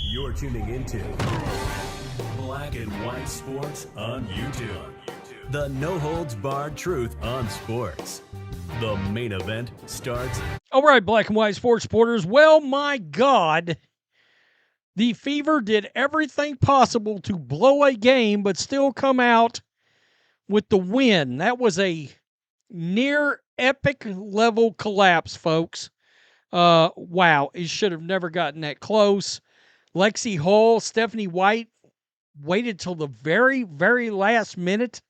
You're tuning into Black and White Sports on YouTube. The no-holds-barred truth on sports. The main event starts. All right, Black and White Sports supporters. Well, my God, the Fever did everything possible to blow a game, but still come out with the win. That was a near epic level collapse, folks. Wow, it should have never gotten that close. Lexi Hull, Stephanie White waited till the very, very last minute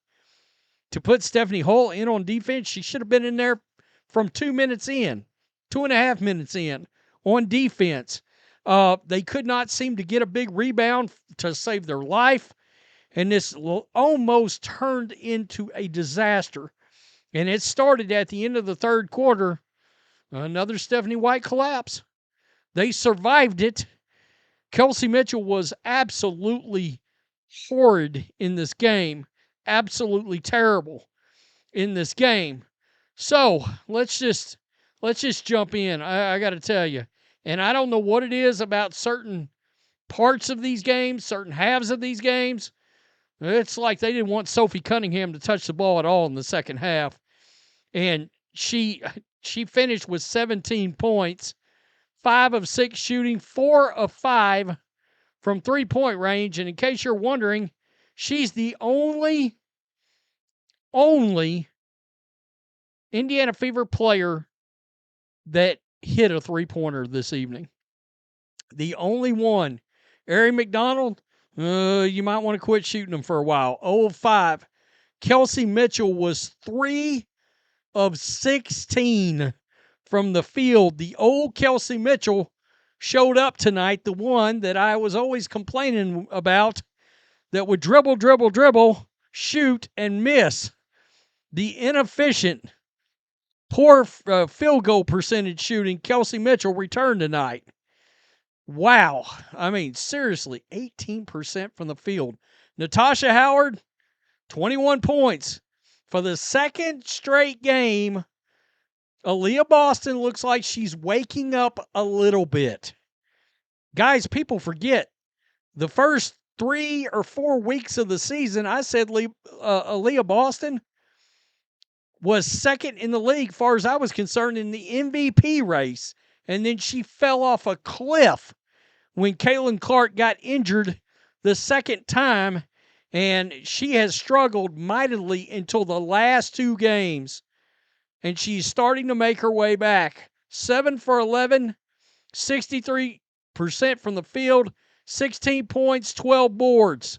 to put Stephanie Hull in on defense. She should have been in there from 2 minutes in, 2.5 minutes in on defense. They could not seem to get a big rebound to save their life, and this almost turned into a disaster. And it started at the end of the third quarter. Another Stephanie White collapse. They survived it. Kelsey Mitchell was absolutely horrid in this game. Absolutely terrible in this game. So let's just jump in. I got to tell you. And I don't know what it is about certain parts of these games, certain halves of these games. It's like they didn't want Sophie Cunningham to touch the ball at all in the second half. And she finished with 17 points, 5 of 6 shooting, 4 of 5 from three-point range. And in case you're wondering, she's the only Indiana Fever player that hit a three-pointer this evening. The only one. Ari McDonald, you might want to quit shooting them for a while. 0 of 5. Kelsey Mitchell was 3 of 16 from the field. The old Kelsey Mitchell showed up tonight, the one that I was always complaining about, that would dribble, shoot, and miss. The inefficient, poor field goal percentage shooting Kelsey Mitchell returned tonight. Wow. I mean, seriously, 18% from the field. Natasha Howard, 21 points. For the second straight game, Aliyah Boston looks like she's waking up a little bit. Guys, people forget, the first 3 or 4 weeks of the season, I said Aliyah Boston was second in the league, far as I was concerned, in the MVP race. And then she fell off a cliff when Caitlin Clark got injured the second time. And she has struggled mightily until the last 2 games. And she's starting to make her way back. 7 for 11, 63% from the field, 16 points, 12 boards.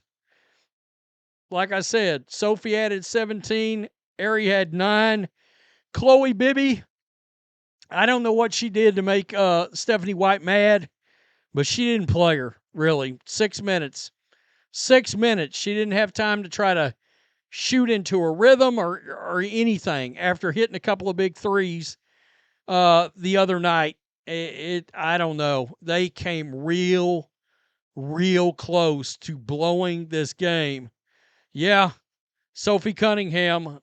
Like I said, Sophie added 17, Ari had 9. Chloe Bibby, I don't know what she did to make Stephanie White mad, but she didn't play her, really. 6 minutes. 6 minutes. She didn't have time to try to shoot into a rhythm or anything after hitting a couple of big threes the other night. I don't know. They came real close to blowing this game. Yeah, Sophie Cunningham,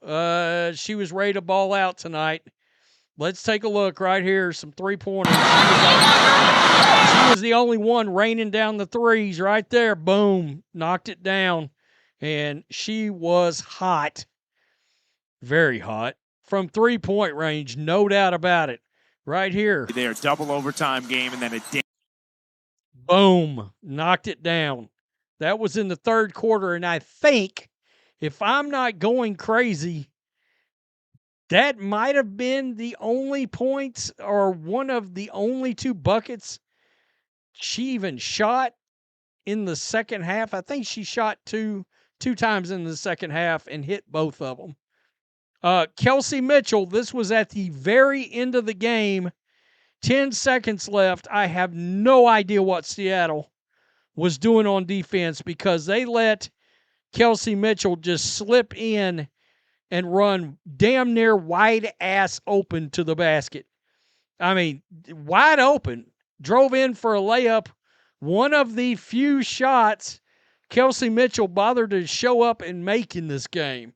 she was ready to ball out tonight. Let's take a look right here. Some three-pointers. She was the only one raining down the threes right there. Boom. Knocked it down. And she was hot. Very hot. From three-point range, no doubt about it. Right here. Their double overtime game and then a boom. Knocked it down. That was in the third quarter. And I think, if I'm not going crazy, that might have been the only points or one of the only 2 buckets she even shot in the second half. I think she shot two times in the second half and hit both of them. Kelsey Mitchell, this was at the very end of the game. 10 seconds left. I have no idea what Seattle was doing on defense because they let Kelsey Mitchell just slip in and run damn near wide ass open to the basket. I mean, wide open. Drove in for a layup. One of the few shots Kelsey Mitchell bothered to show up and make in this game.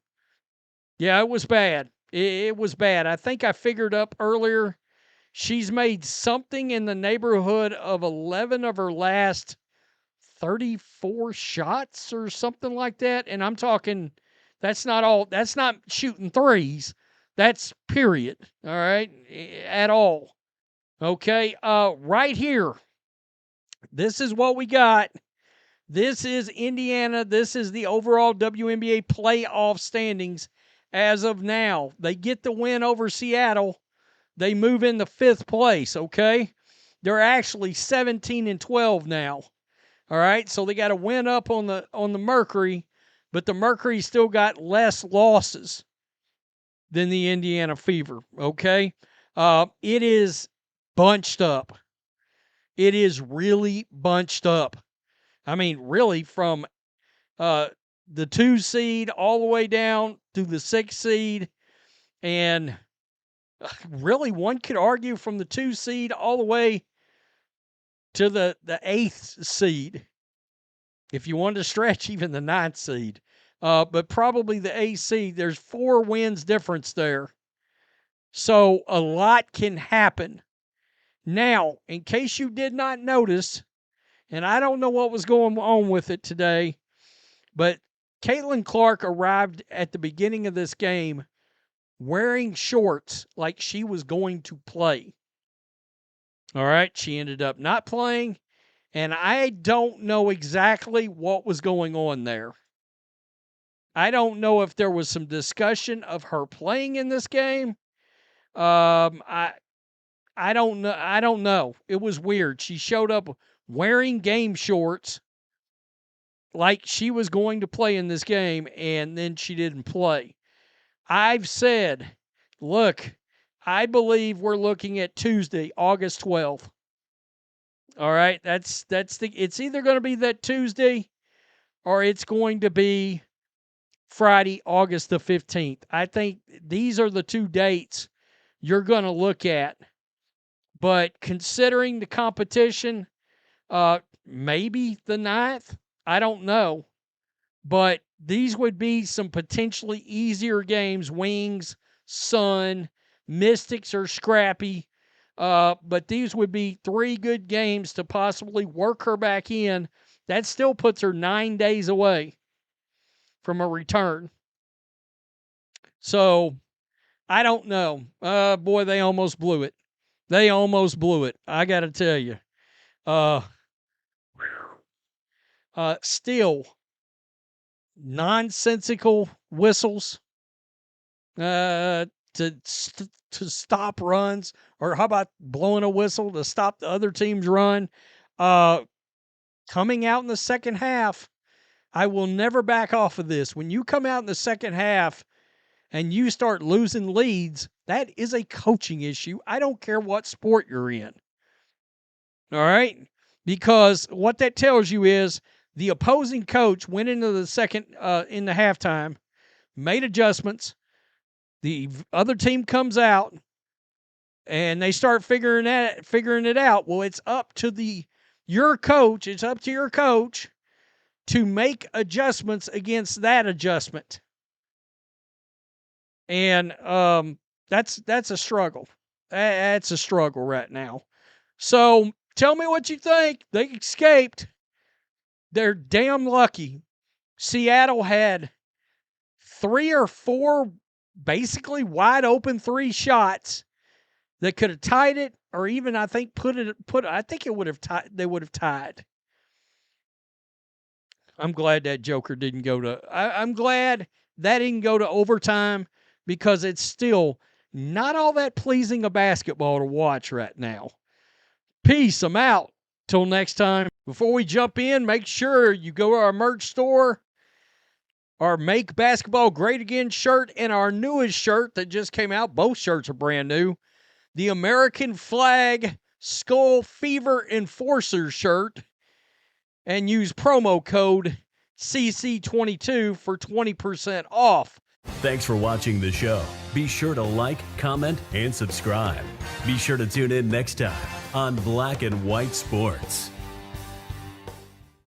Yeah, it was bad. It was bad. I think I figured up earlier She's made something in the neighborhood of 11 of her last 34 shots or something like that. And I'm talking, that's not shooting threes. That's period. All right. At all. Okay. Right here. This is what we got. This is Indiana. This is the overall WNBA playoff standings as of now. They get the win over Seattle. They move into 5th place, okay? They're actually 17-12 now. All right? So they got a win up on the Mercury, but the Mercury still got less losses than the Indiana Fever, okay? It is bunched up. It is really bunched up. I mean, really from the 2 seed all the way down to the 6 seed. And really, one could argue from the 2 seed all the way to the 8th seed. If you wanted to stretch, even the 9th seed. But probably the 8th seed. There's 4 wins difference there. So a lot can happen. Now, in case you did not notice, and I don't know what was going on with it today, but Caitlin Clark arrived at the beginning of this game wearing shorts like she was going to play. All right, she ended up not playing, and I don't know exactly what was going on there. I don't know if there was some discussion of her playing in this game. I don't know. I don't know. It was weird. She showed up wearing game shorts like she was going to play in this game, and then she didn't play. I've said, look, I believe we're looking at Tuesday, August 12th. All right, it's either going to be that Tuesday or it's going to be Friday, August the 15th. I think these are the 2 dates you're going to look at. But considering the competition, maybe the 9th, I don't know. But these would be some potentially easier games. Wings, Sun, Mystics are scrappy. But these would be 3 good games to possibly work her back in. That still puts her 9 days away from a return. So, I don't know. Boy, they almost blew it. They almost blew it. I got to tell you. Still, nonsensical whistles to stop runs, or how about blowing a whistle to stop the other team's run? Coming out in the second half, I will never back off of this. When you come out in the second half and you start losing leads, that is a coaching issue. I don't care what sport you're in. All right? Because what that tells you is the opposing coach went into the second in the halftime, made adjustments. The other team comes out and they start figuring it out. Well, it's up to your coach. It's up to your coach to make adjustments against that adjustment. And that's a struggle. That's a struggle right now. So tell me what you think. They escaped. They're damn lucky. Seattle had 3 or 4 basically wide open 3 shots that could have tied it, or even I think I think it would have tied. They would have tied. I'm glad that joker didn't go to. I'm glad that didn't go to overtime, because it's still not all that pleasing a basketball to watch right now. Peace. I'm out. Till next time. Before we jump in, make sure you go to our merch store, our Make Basketball Great Again shirt, and our newest shirt that just came out. Both shirts are brand new. The American Flag Skull Fever Enforcer shirt. And use promo code CC22 for 20% off. Thanks for watching the show. Be sure to like, comment, and subscribe. Be sure to tune in next time on Black and White Sports.